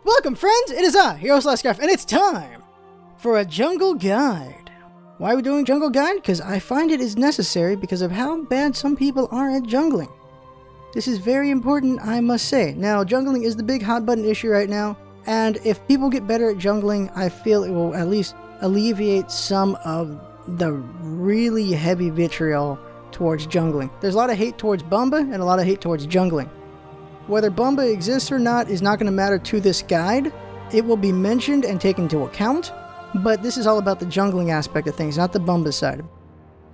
Welcome friends, it is I, Hero/Scarf, and it's time for a jungle guide. Why are we doing jungle guide? Because I find it is necessary because of how bad some people are at jungling. This is very important, I must say. Now, jungling is the big hot button issue right now, and if people get better at jungling, I feel it will at least alleviate some of the really heavy vitriol towards jungling. There's a lot of hate towards Bumba and a lot of hate towards jungling. Whether Bumba exists or not is not going to matter to this guide. It will be mentioned and taken into account, but this is all about the jungling aspect of things, not the Bumba side.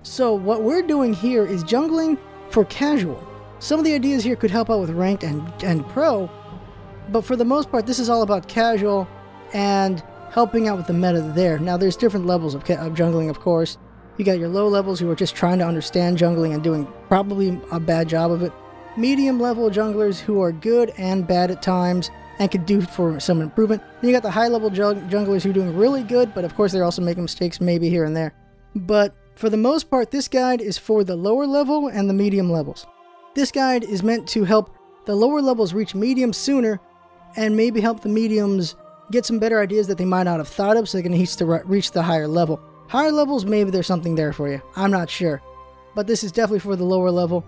So what we're doing here is jungling for casual. Some of the ideas here could help out with ranked and pro, but for the most part this is all about casual and helping out with the meta there. Now there's different levels of jungling, of course. You got your low levels who are just trying to understand jungling and doing probably a bad job of it. Medium level junglers who are good and bad at times and could do for some improvement. Then you got the high level junglers who are doing really good, but of course they're also making mistakes maybe here and there. But for the most part, this guide is for the lower level and the medium levels. This guide is meant to help the lower levels reach medium sooner and maybe help the mediums get some better ideas that they might not have thought of so they can reach the higher level. Higher levels, maybe there's something there for you. I'm not sure. But this is definitely for the lower level.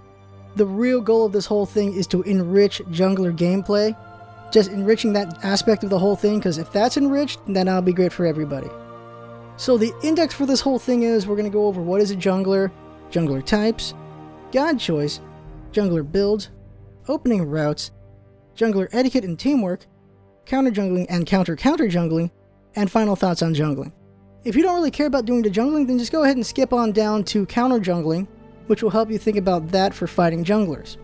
The real goal of this whole thing is to enrich jungler gameplay. Just enriching that aspect of the whole thing, because if that's enriched, then that'll be great for everybody. So the index for this whole thing is we're going to go over what is a jungler, jungler types, god choice, jungler builds, opening routes, jungler etiquette and teamwork, counter jungling and counter jungling, and final thoughts on jungling. If you don't really care about doing the jungling, then just go ahead and skip on down to counter jungling, which will help you think about that for fighting junglers.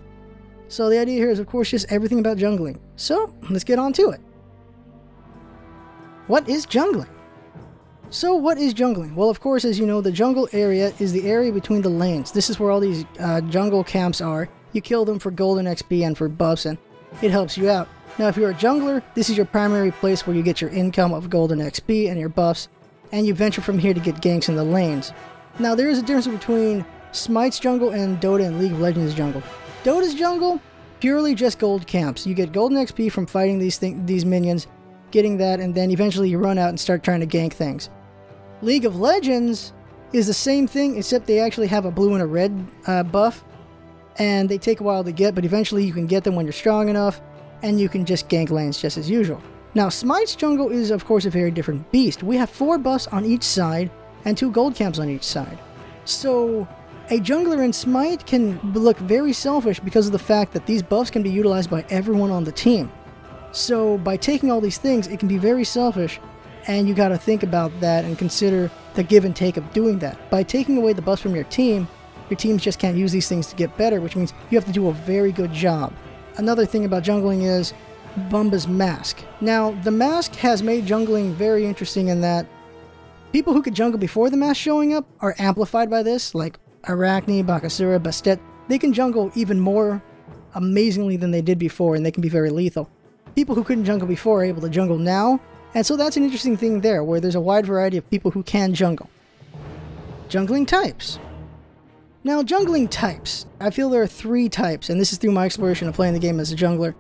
So the idea here is, of course, just everything about jungling. So let's get on to it. What is jungling? So what is jungling? Well, of course, as you know, the jungle area is the area between the lanes. This is where all these jungle camps are. You kill them for golden XP and for buffs, and it helps you out. Now, if you're a jungler, this is your primary place where you get your income of golden XP and your buffs, and you venture from here to get ganks in the lanes. Now, there is a difference between Smite's jungle and Dota and League of Legends jungle. Dota's jungle, purely just gold camps. You get golden XP from fighting these minions, getting that, and then eventually you run out and start trying to gank things. League of Legends is the same thing, except they actually have a blue and a red buff, and they take a while to get, but eventually you can get them when you're strong enough, and you can just gank lanes just as usual. Now, Smite's jungle is, of course, a very different beast. We have 4 buffs on each side, and 2 gold camps on each side. So a jungler in Smite can look very selfish because of the fact that these buffs can be utilized by everyone on the team. So by taking all these things, it can be very selfish, and you gotta think about that and consider the give and take of doing that. By taking away the buffs from your teams just can't use these things to get better, which means you have to do a very good job. Another thing about jungling is Bumba's mask. Now, the mask has made jungling very interesting in that people who could jungle before the mask showing up are amplified by this, like Arachne, Bakasura, Bastet. They can jungle even more amazingly than they did before, and they can be very lethal. People who couldn't jungle before are able to jungle now, and so that's an interesting thing there, where there's a wide variety of people who can jungle. Jungling types. Now, jungling types. I feel there are 3 types, and this is through my exploration of playing the game as a jungler.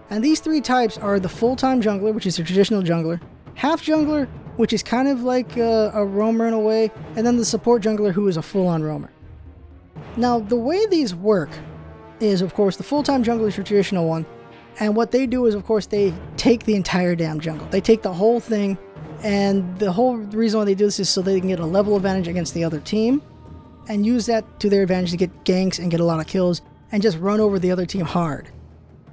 And these 3 types are the full-time jungler, which is a traditional jungler, half jungler, which is kind of like a roamer in a way, and then the support jungler, who is a full-on roamer. Now, the way these work is, of course, the full-time jungler is your traditional one, and what they do is, of course, they take the entire damn jungle. They take the whole thing, and the whole reason why they do this is so they can get a level advantage against the other team, and use that to their advantage to get ganks and get a lot of kills, and just run over the other team hard.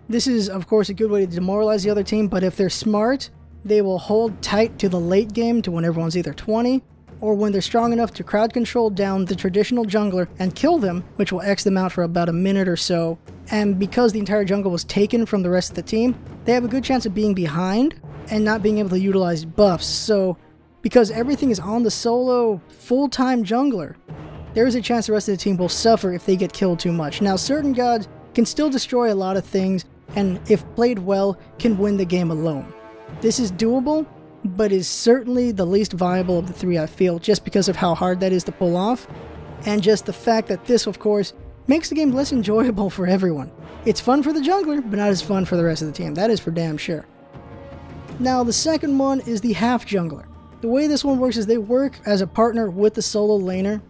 This is, of course, a good way to demoralize the other team, but if they're smart, they will hold tight to the late game to when everyone's either 20, or when they're strong enough to crowd control down the traditional jungler and kill them, which will X them out for about a minute or so. And because the entire jungle was taken from the rest of the team, they have a good chance of being behind and not being able to utilize buffs. So, because everything is on the solo full-time jungler, there is a chance the rest of the team will suffer if they get killed too much. Now, certain gods can still destroy a lot of things, and if played well, can win the game alone. This is doable, but is certainly the least viable of the 3, I feel, just because of how hard that is to pull off, and just the fact that this, of course, makes the game less enjoyable for everyone. It's fun for the jungler, but not as fun for the rest of the team. That is for damn sure. Now the second one is the half jungler. The way this one works is they work as a partner with the solo laner.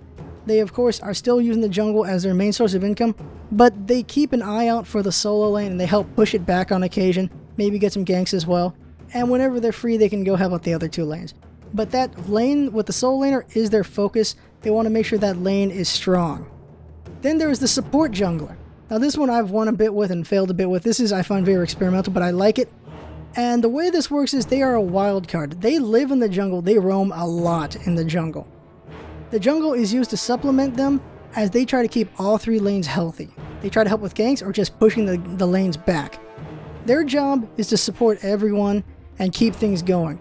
They of course are still using the jungle as their main source of income, but they keep an eye out for the solo lane and they help push it back on occasion, maybe get some ganks as well. And whenever they're free, they can go help out the other two lanes. But that lane with the solo laner is their focus. They want to make sure that lane is strong. Then there is the support jungler. Now this one I've won a bit with and failed a bit with. This is, I find, very experimental, but I like it. And the way this works is they are a wild card. They live in the jungle. They roam a lot in the jungle. The jungle is used to supplement them as they try to keep all three lanes healthy. They try to help with ganks or just pushing the lanes back. Their job is to support everyone and keep things going.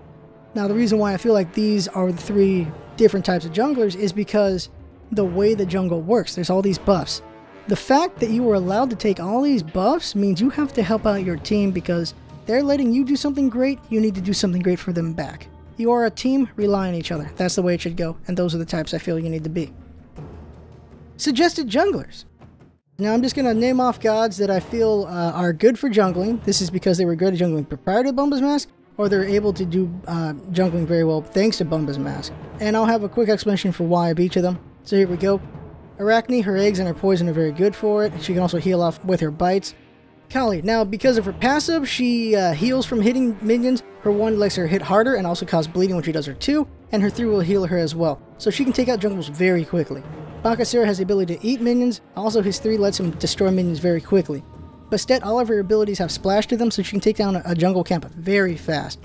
Now the reason why I feel like these are the three different types of junglers is because the way the jungle works. There's all these buffs. The fact that you are allowed to take all these buffs means you have to help out your team because they're letting you do something great, you need to do something great for them back. You are a team, rely on each other. That's the way it should go, and those are the types I feel you need to be. Suggested junglers. Now I'm just going to name off gods that I feel are good for jungling. This is because they were good at jungling prior to Bumba's Mask, or they're able to do jungling very well thanks to Bumba's Mask. And I'll have a quick explanation for why of each of them. So here we go. Arachne, her eggs and her poison are very good for it. She can also heal off with her bites. Kali, now because of her passive, she heals from hitting minions. Her 1 lets her hit harder and also cause bleeding when she does her 2, and her 3 will heal her as well. So she can take out jungles very quickly. Bakasura has the ability to eat minions, also his 3 lets him destroy minions very quickly. Bastet, all of her abilities have splash to them, so she can take down a jungle camp very fast.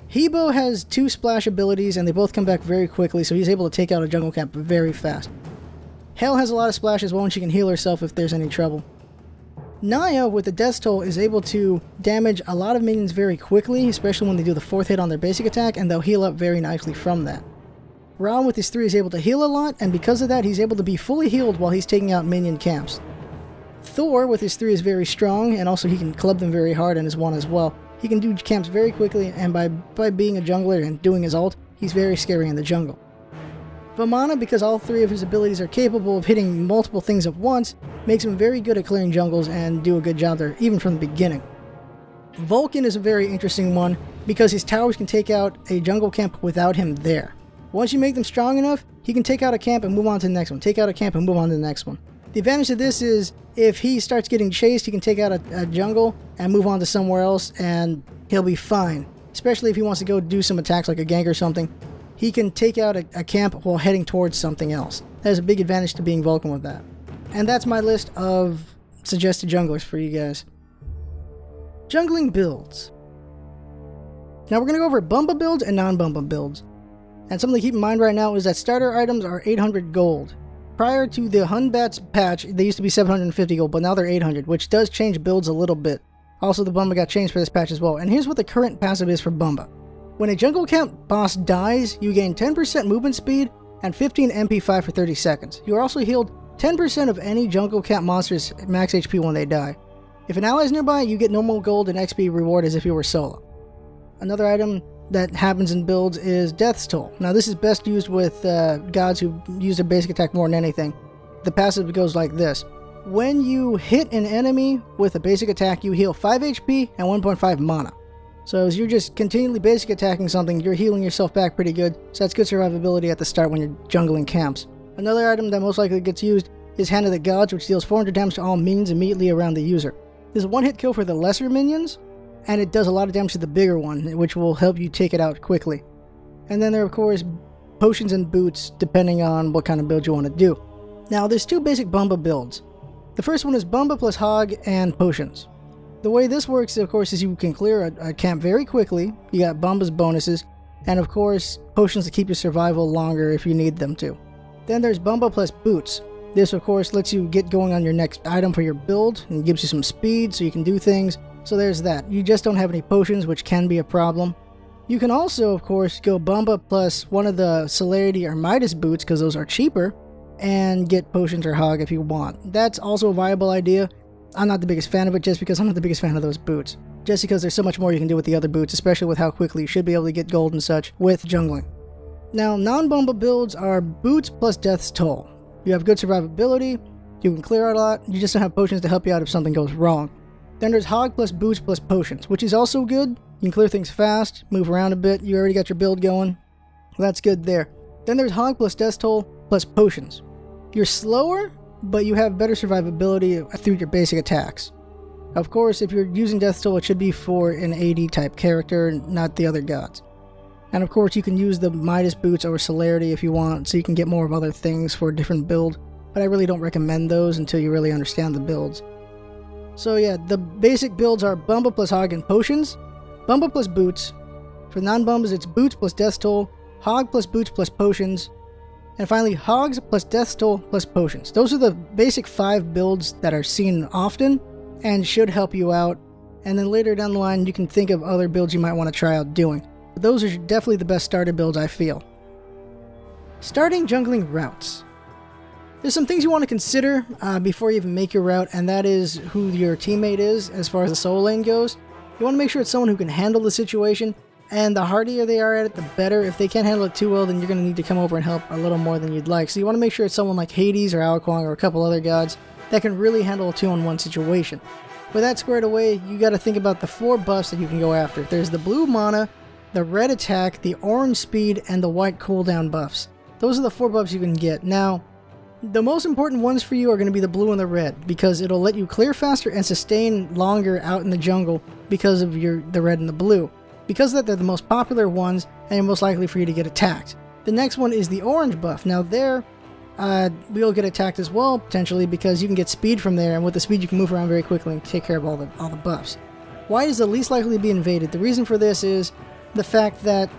Hebo has 2 splash abilities and they both come back very quickly, so he's able to take out a jungle camp very fast. Hel has a lot of splash as well, and she can heal herself if there's any trouble. Naya, with the Death Toll, is able to damage a lot of minions very quickly, especially when they do the 4th hit on their basic attack, and they'll heal up very nicely from that. Ram with his 3 is able to heal a lot, and because of that, he's able to be fully healed while he's taking out minion camps. Thor with his 3 is very strong, and also he can club them very hard in his 1 as well. He can do camps very quickly, and by being a jungler and doing his ult, he's very scary in the jungle. Vamana, because all 3 of his abilities are capable of hitting multiple things at once, makes him very good at clearing jungles and do a good job there, even from the beginning. Vulcan is a very interesting one, because his towers can take out a jungle camp without him there. Once you make them strong enough, he can take out a camp and move on to the next one, take out a camp and move on to the next one. The advantage of this is, if he starts getting chased, he can take out a jungle and move on to somewhere else, and he'll be fine. Especially if he wants to go do some attacks like a gank or something. He can take out a camp while heading towards something else. That is a big advantage to being Vulcan with that. And that's my list of suggested junglers for you guys. Jungling builds. Now we're going to go over Bumba builds and non-Bumba builds. And something to keep in mind right now is that starter items are 800 gold. Prior to the Hunbat's patch, they used to be 750 gold, but now they're 800, which does change builds a little bit. Also, the Bumba got changed for this patch as well. And here's what the current passive is for Bumba. When a jungle camp boss dies, you gain 10% movement speed and 15 MP5 for 30 seconds. You are also healed 10% of any jungle camp monster's max HP when they die. If an ally is nearby, you get normal gold and XP reward as if you were solo. Another item that happens in builds is Death's Toll. Now this is best used with gods who use their basic attack more than anything. The passive goes like this. When you hit an enemy with a basic attack, you heal 5 HP and 1.5 mana. So as you're just continually basic attacking something, you're healing yourself back pretty good, so that's good survivability at the start when you're jungling camps. Another item that most likely gets used is Hand of the Gods, which deals 400 damage to all minions immediately around the user. This is a one-hit kill for the lesser minions, and it does a lot of damage to the bigger one, which will help you take it out quickly. And then there are, of course, potions and boots, depending on what kind of build you want to do. Now, there's 2 basic Bumba builds. The first one is Bumba plus Hog and potions. The way this works, of course, is you can clear a camp very quickly. You got Bumba's bonuses, and of course, potions to keep your survival longer if you need them to. Then there's Bumba plus Boots. This, of course, lets you get going on your next item for your build, and gives you some speed so you can do things. So there's that. You just don't have any potions, which can be a problem. You can also, of course, go Bumba plus one of the Celerity or Midas boots, because those are cheaper, and get potions or Hog if you want. That's also a viable idea. I'm not the biggest fan of it just because I'm not the biggest fan of those boots. Just because there's so much more you can do with the other boots, especially with how quickly you should be able to get gold and such with jungling. Now, non-Bumba builds are boots plus Death's Toll. You have good survivability, you can clear out a lot, you just don't have potions to help you out if something goes wrong. Then there's Hog plus Boots plus Potions, which is also good. You can clear things fast, move around a bit. You already got your build going. That's good there. Then there's Hog plus Death Toll plus Potions. You're slower, but you have better survivability through your basic attacks. Of course, if you're using Death Toll, it should be for an AD type character, not the other gods. And of course, you can use the Midas Boots or Celerity if you want, so you can get more of other things for a different build. But I really don't recommend those until you really understand the builds. So yeah, the basic builds are Bumba plus Hog and Potions, Bumba plus Boots. For non-Bumbas, it's Boots plus Death Toll, Hog plus Boots plus Potions, and finally Hogs plus Death Toll plus Potions. Those are the basic 5 builds that are seen often and should help you out. And then later down the line, you can think of other builds you might want to try out doing. But those are definitely the best starter builds, I feel. Starting jungling routes. There's some things you want to consider before you even make your route, and that is who your teammate is as far as the solo lane goes. You want to make sure it's someone who can handle the situation, and the hardier they are at it, the better. If they can't handle it too well, then you're going to need to come over and help a little more than you'd like. So you want to make sure it's someone like Hades or Alaquang or a couple other gods that can really handle a 2-on-1 situation. With that squared away, you got to think about the 4 buffs that you can go after. There's the blue mana, the red attack, the orange speed, and the white cooldown buffs. Those are the 4 buffs you can get. Now, the most important ones for you are going to be the blue and the red, because it'll let you clear faster and sustain longer out in the jungle because of the red and the blue. Because of that, they're the most popular ones, and most likely for you to get attacked. The next one is the orange buff. Now there, we'll get attacked as well, potentially, because you can get speed from there, and with the speed you can move around very quickly and take care of all the buffs. White is the least likely to be invaded. The reason for this is the fact that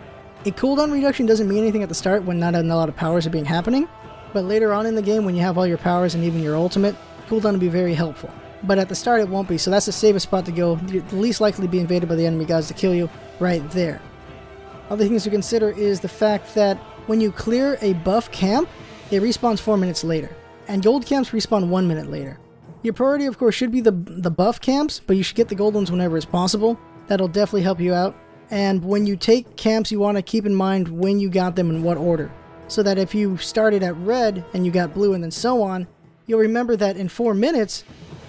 a cooldown reduction doesn't mean anything at the start when not a lot of powers are happening, but later on in the game when you have all your powers and even your ultimate, cooldown will be very helpful. But at the start it won't be, so that's the safest spot to go. You're the least likely to be invaded by the enemy gods to kill you right there. Other things to consider is the fact that when you clear a buff camp, it respawns 4 minutes later, and gold camps respawn 1 minute later. Your priority of course should be the buff camps, but you should get the gold ones whenever it's possible. That'll definitely help you out. And when you take camps, you want to keep in mind when you got them in what order, so that if you started at red and you got blue and then so on, you'll remember that in 4 minutes,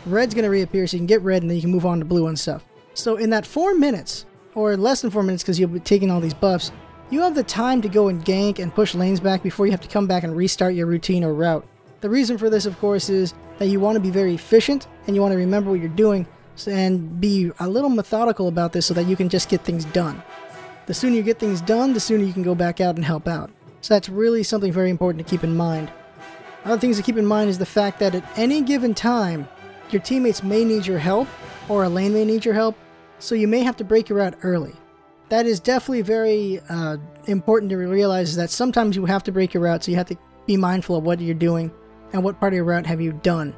red's going to reappear, so you can get red and then you can move on to blue and stuff. So in that 4 minutes, or less than 4 minutes because you'll be taking all these buffs, you have the time to go and gank and push lanes back before you have to come back and restart your routine or route. The reason for this, of course, is that you want to be very efficient and you want to remember what you're doing and be a little methodical about this so that you can just get things done. The sooner you get things done, the sooner you can go back out and help out. So that's really something very important to keep in mind. Other things to keep in mind is the fact that at any given time, your teammates may need your help, or a lane may need your help, so you may have to break your route early. That is definitely very important to realize, is that sometimes you have to break your route, so you have to be mindful of what you're doing and what part of your route have you done.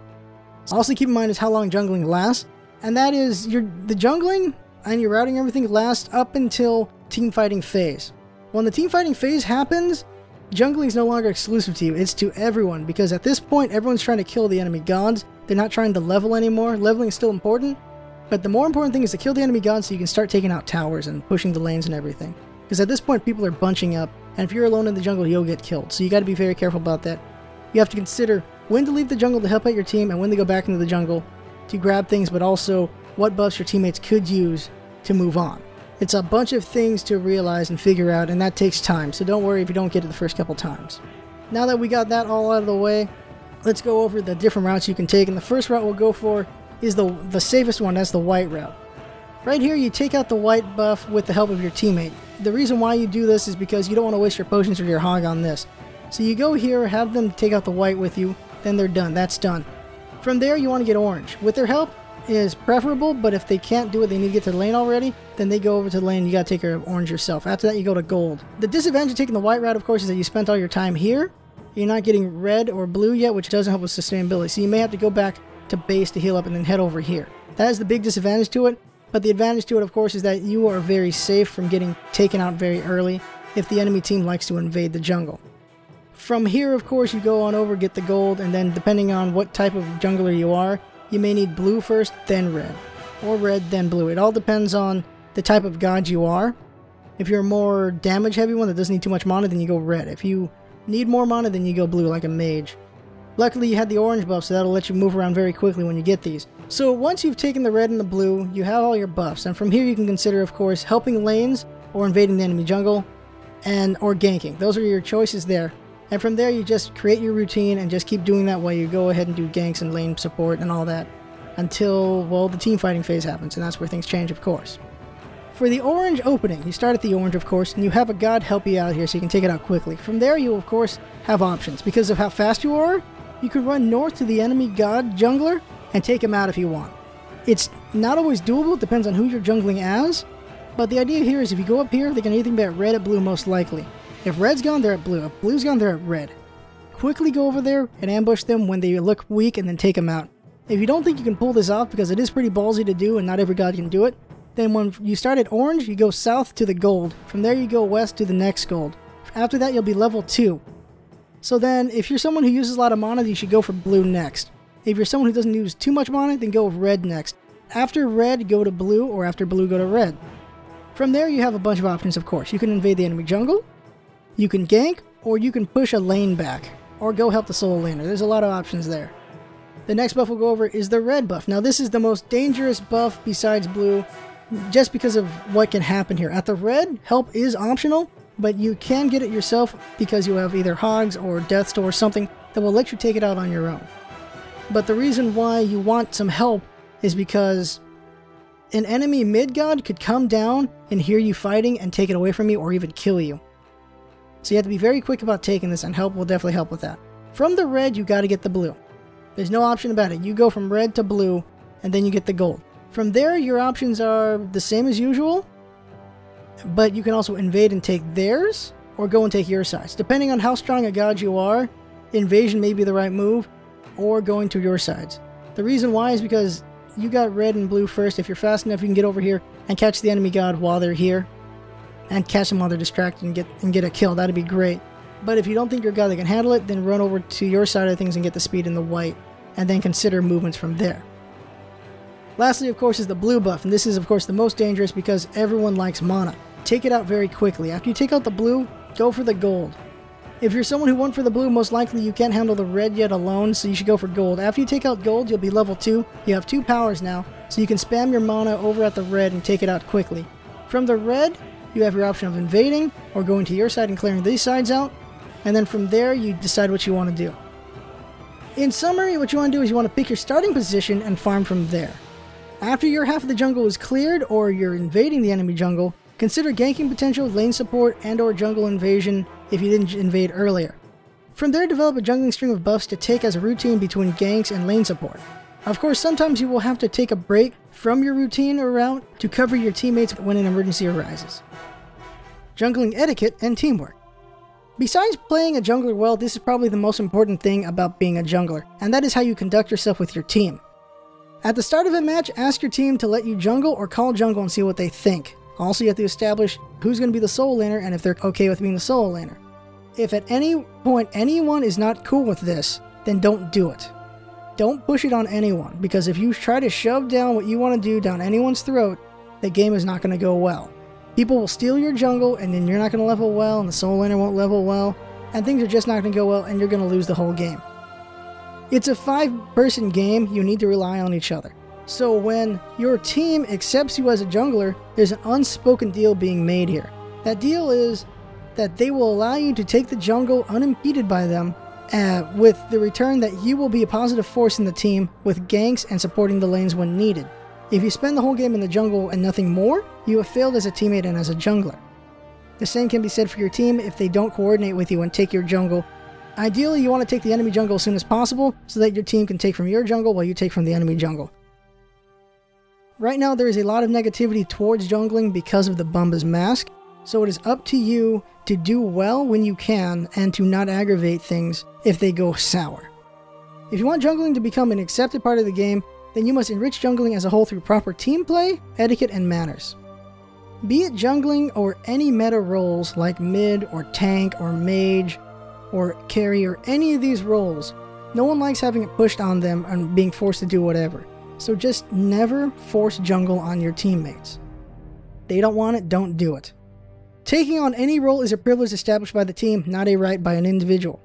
Also keep in mind is how long jungling lasts, and that is the jungling and your routing everything lasts up until team fighting phase. When the team fighting phase happens, jungling is no longer exclusive to you, it's to everyone, because at this point everyone's trying to kill the enemy gods. They're not trying to level anymore. Leveling is still important, but the more important thing is to kill the enemy gods so you can start taking out towers and pushing the lanes and everything. Because at this point people are bunching up, and if you're alone in the jungle you'll get killed, so you got to be very careful about that. You have to consider when to leave the jungle to help out your team and when to go back into the jungle to grab things, but also what buffs your teammates could use to move on. It's a bunch of things to realize and figure out, and that takes time, so don't worry if you don't get it the first couple times. Now that we got that all out of the way, let's go over the different routes you can take, and the first route we'll go for is the safest one. That's the white route. Right here you take out the white buff with the help of your teammate. The reason why you do this is because you don't want to waste your potions or your hog on this. So you go here, have them take out the white with you, then they're done. That's done. From there you want to get orange. With their help is preferable, but if they can't do it, they need to get to the lane already, then they go over to the lane, you gotta take care of orange yourself. After that you go to gold. The disadvantage of taking the white route, of course, is that you spent all your time here. You're not getting red or blue yet, which doesn't help with sustainability, so you may have to go back to base to heal up and then head over here. That is the big disadvantage to it, but the advantage to it, of course, is that you are very safe from getting taken out very early if the enemy team likes to invade the jungle. From here, of course, you go on over, get the gold, and then depending on what type of jungler you are, you may need blue first, then red, or red, then blue. It all depends on the type of god you are. If you're a more damage heavy one that doesn't need too much mana, then you go red. If you need more mana, then you go blue like a mage. Luckily you had the orange buff, so that'll let you move around very quickly when you get these. So once you've taken the red and the blue, you have all your buffs, and from here you can consider, of course, helping lanes or invading the enemy jungle, or ganking. Those are your choices there. And from there you just create your routine and just keep doing that while you go ahead and do ganks and lane support and all that until, well, the team fighting phase happens, and that's where things change, of course. For the orange opening, you start at the orange, of course, and you have a god help you out here so you can take it out quickly. From there you, of course, have options. Because of how fast you are, you can run north to the enemy god jungler and take him out if you want. It's not always doable, it depends on who you're jungling as, but the idea here is if you go up here, they can either be at red or blue most likely. If red's gone, they're at blue. If blue's gone, they're at red. Quickly go over there and ambush them when they look weak and then take them out. If you don't think you can pull this off, because it is pretty ballsy to do and not every god can do it, then when you start at orange, you go south to the gold. From there you go west to the next gold. After that you'll be level 2. So then, if you're someone who uses a lot of mana, you should go for blue next. If you're someone who doesn't use too much mana, then go red next. After red, go to blue, or after blue, go to red. From there, you have a bunch of options, of course. You can invade the enemy jungle, you can gank, or you can push a lane back, or go help the solo laner. There's a lot of options there. The next buff we'll go over is the red buff. Now, this is the most dangerous buff besides blue, just because of what can happen here. At the red, help is optional, but you can get it yourself because you have either hogs or deaths or something that will let you take it out on your own. But the reason why you want some help is because an enemy mid-god could come down and hear you fighting and take it away from you or even kill you. So you have to be very quick about taking this, and help will definitely help with that. From the red, you got to get the blue. There's no option about it. You go from red to blue, and then you get the gold. From there, your options are the same as usual, but you can also invade and take theirs, or go and take your sides. Depending on how strong a god you are, invasion may be the right move, or going to your sides. The reason why is because you got red and blue first. If you're fast enough, you can get over here and catch the enemy god while they're here, and catch them while they're distracted and get a kill. That'd be great. But if you don't think you're a god that can handle it, then run over to your side of things and get the speed in the white, and then consider movements from there. Lastly, of course, is the blue buff, and this is, of course, the most dangerous because everyone likes mana. Take it out very quickly. After you take out the blue, go for the gold. If you're someone who went for the blue, most likely you can't handle the red yet alone, so you should go for gold. After you take out gold, you'll be level 2. You have 2 powers now, so you can spam your mana over at the red and take it out quickly. From the red, you have your option of invading, or going to your side and clearing these sides out, and then from there, you decide what you want to do. In summary, what you want to do is you want to pick your starting position and farm from there. After your half of the jungle is cleared, or you're invading the enemy jungle, consider ganking potential, lane support, and or jungle invasion if you didn't invade earlier. From there, develop a jungling string of buffs to take as a routine between ganks and lane support. Of course, sometimes you will have to take a break from your routine or route to cover your teammates when an emergency arises. Jungling etiquette and teamwork. Besides playing a jungler well, this is probably the most important thing about being a jungler, and that is how you conduct yourself with your team. At the start of a match, ask your team to let you jungle or call jungle and see what they think. Also, you have to establish who's going to be the solo laner and if they're okay with being the solo laner. If at any point anyone is not cool with this, then don't do it. Don't push it on anyone, because if you try to shove down what you want to do down anyone's throat, the game is not going to go well. People will steal your jungle, and then you're not going to level well, and the solo laner won't level well, and things are just not going to go well, and you're going to lose the whole game. It's a 5-person game, you need to rely on each other. So when your team accepts you as a jungler, there's an unspoken deal being made here. That deal is that they will allow you to take the jungle unimpeded by them, with the return that you will be a positive force in the team with ganks and supporting the lanes when needed. If you spend the whole game in the jungle and nothing more, you have failed as a teammate and as a jungler. The same can be said for your team if they don't coordinate with you and take your jungle. Ideally, you want to take the enemy jungle as soon as possible so that your team can take from your jungle while you take from the enemy jungle. Right now, there is a lot of negativity towards jungling because of the Bumba's mask, so it is up to you to do well when you can and to not aggravate things if they go sour. If you want jungling to become an accepted part of the game, then you must enrich jungling as a whole through proper team play, etiquette, and manners. Be it jungling or any meta roles like mid or tank or mage or carry or any of these roles, no one likes having it pushed on them and being forced to do whatever. So just never force jungle on your teammates. They don't want it, don't do it. Taking on any role is a privilege established by the team, not a right by an individual.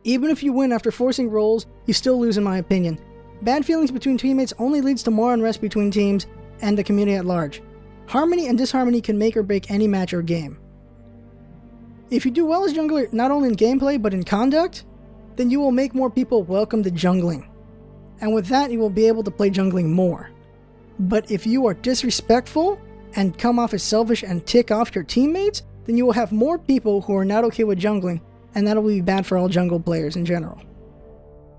Even if you win after forcing roles, you still lose in my opinion. Bad feelings between teammates only leads to more unrest between teams and the community at large. Harmony and disharmony can make or break any match or game. If you do well as jungler, not only in gameplay but in conduct, then you will make more people welcome to jungling. And with that, you will be able to play jungling more. But if you are disrespectful and come off as selfish and tick off your teammates, then you will have more people who are not okay with jungling, and that'll be bad for all jungle players in general.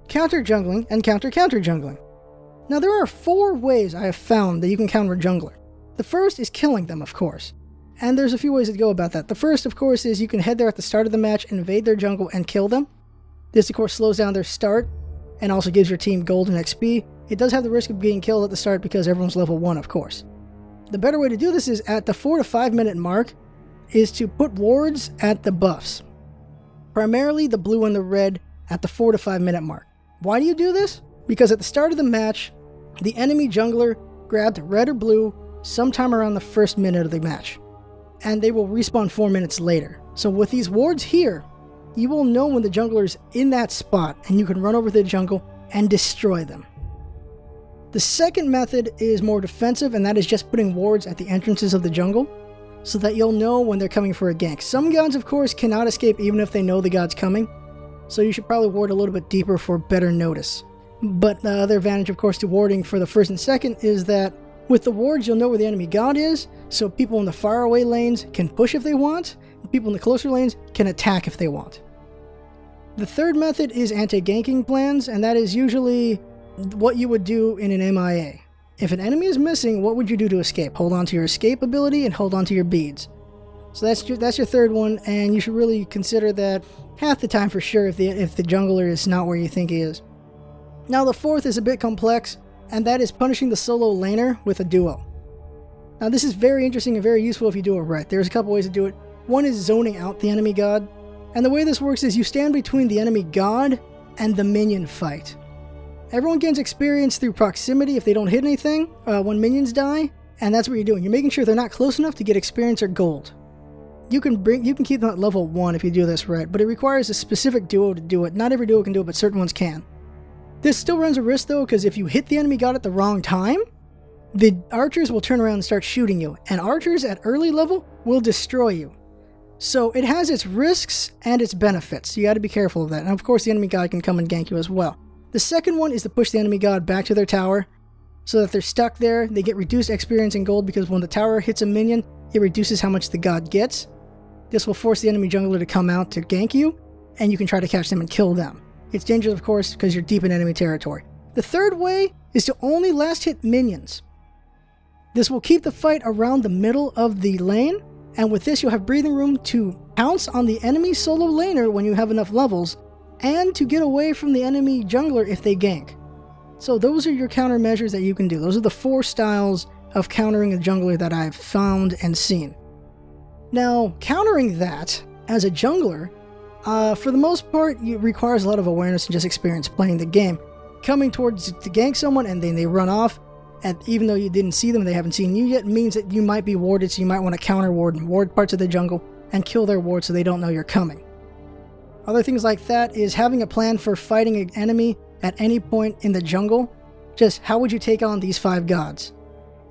Counter jungling and counter jungling. Now there are 4 ways I have found that you can counter a jungler. The first is killing them, of course. And there's a few ways to go about that. The first, of course, is you can head there at the start of the match, invade their jungle, and kill them. This, of course, slows down their start, and also gives your team gold and XP. It does have the risk of being killed at the start because everyone's level 1, of course. The better way to do this is at the 4 to 5 minute mark, is to put wards at the buffs. Primarily the blue and the red at the 4 to 5 minute mark. Why do you do this? Because at the start of the match, the enemy jungler grabbed red or blue sometime around the first minute of the match, and they will respawn 4 minutes later. So with these wards here, you will know when the jungler is in that spot, and you can run over to the jungle and destroy them. The second method is more defensive, and that is just putting wards at the entrances of the jungle, so that you'll know when they're coming for a gank. Some gods, of course, cannot escape even if they know the god's coming, so you should probably ward a little bit deeper for better notice. But the other advantage, of course, to warding for the first and second is that with the wards, you'll know where the enemy god is, so people in the faraway lanes can push if they want, and people in the closer lanes can attack if they want. The third method is anti-ganking plans, and that is usually what you would do in an MIA. If an enemy is missing, what would you do to escape? Hold on to your escape ability and hold on to your beads. So that's your third one, and you should really consider that half the time for sure if the jungler is not where you think he is. Now the fourth is a bit complex, and that is punishing the solo laner with a duo. Now this is very interesting and very useful if you do it right. There's a couple ways to do it. One is zoning out the enemy god, and the way this works is you stand between the enemy god and the minion fight. Everyone gains experience through proximity if they don't hit anything when minions die, and that's what you're doing. You're making sure they're not close enough to get experience or gold. You can keep them at level 1 if you do this right, but it requires a specific duo to do it. Not every duo can do it, but certain ones can. This still runs a risk though, because if you hit the enemy god at the wrong time, the archers will turn around and start shooting you, and archers at early level will destroy you. So it has its risks and its benefits. You got to be careful of that. And of course the enemy god can come and gank you as well. The second one is to push the enemy god back to their tower so that they're stuck there. They get reduced experience and gold because when the tower hits a minion, it reduces how much the god gets. This will force the enemy jungler to come out to gank you, and you can try to catch them and kill them. It's dangerous, of course, because you're deep in enemy territory. The third way is to only last hit minions. This will keep the fight around the middle of the lane, and with this you'll have breathing room to pounce on the enemy solo laner when you have enough levels, and to get away from the enemy jungler if they gank. So those are your countermeasures that you can do. Those are the 4 styles of countering a jungler that I've found and seen. Now, countering that as a jungler, for the most part, it requires a lot of awareness and just experience playing the game. Coming towards to gank someone and then they run off, and even though you didn't see them, they haven't seen you yet, means that you might be warded, so you might want to counter ward and ward parts of the jungle and kill their ward so they don't know you're coming. Other things like that is having a plan for fighting an enemy at any point in the jungle. Just how would you take on these 5 gods?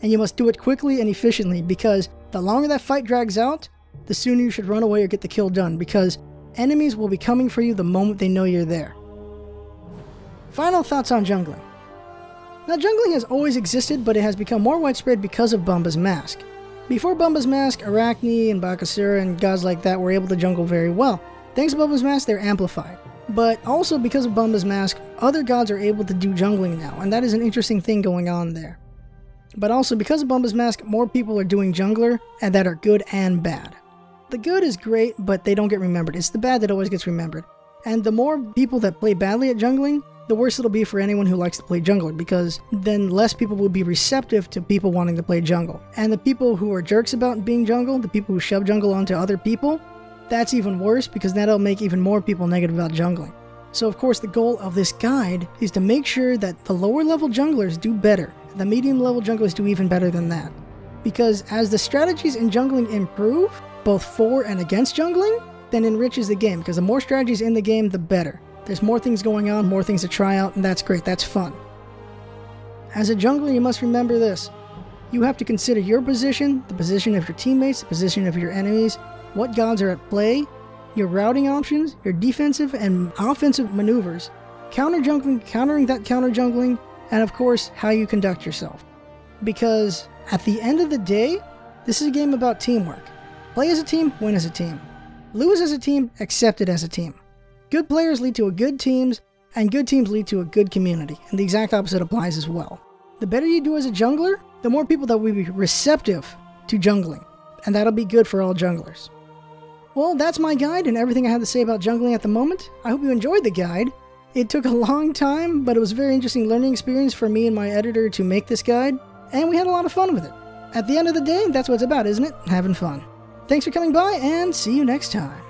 And you must do it quickly and efficiently, because the longer that fight drags out, the sooner you should run away or get the kill done, because enemies will be coming for you the moment they know you're there. Final thoughts on jungling. Now jungling has always existed, but it has become more widespread because of Bumba's Mask. Before Bumba's Mask, Arachne and Bakasura and gods like that were able to jungle very well. Thanks to Bumba's Mask, they're amplified. But also because of Bumba's Mask, other gods are able to do jungling now, and that is an interesting thing going on there. But also because of Bumba's Mask, more people are doing jungler, and that are good and bad. The good is great, but they don't get remembered. It's the bad that always gets remembered. And the more people that play badly at jungling, the worse it'll be for anyone who likes to play jungler, because then less people will be receptive to people wanting to play jungle. And the people who are jerks about being jungle, the people who shove jungle onto other people, that's even worse, because that'll make even more people negative about jungling. So of course the goal of this guide is to make sure that the lower level junglers do better, the medium level junglers do even better than that. Because as the strategies in jungling improve, both for and against jungling, then enriches the game, because the more strategies in the game, the better. There's more things going on, more things to try out, and that's great, that's fun. As a jungler, you must remember this. You have to consider your position, the position of your teammates, the position of your enemies, what gods are at play, your routing options, your defensive and offensive maneuvers, counter-jungling, countering that counter-jungling, and of course, how you conduct yourself. Because at the end of the day, this is a game about teamwork. Play as a team, win as a team. Lose as a team, accept it as a team. Good players lead to a good teams, and good teams lead to a good community, and the exact opposite applies as well. The better you do as a jungler, the more people that will be receptive to jungling, and that'll be good for all junglers. Well, that's my guide and everything I had to say about jungling at the moment. I hope you enjoyed the guide. It took a long time, but it was a very interesting learning experience for me and my editor to make this guide, and we had a lot of fun with it. At the end of the day, that's what it's about, isn't it? Having fun. Thanks for coming by, and see you next time.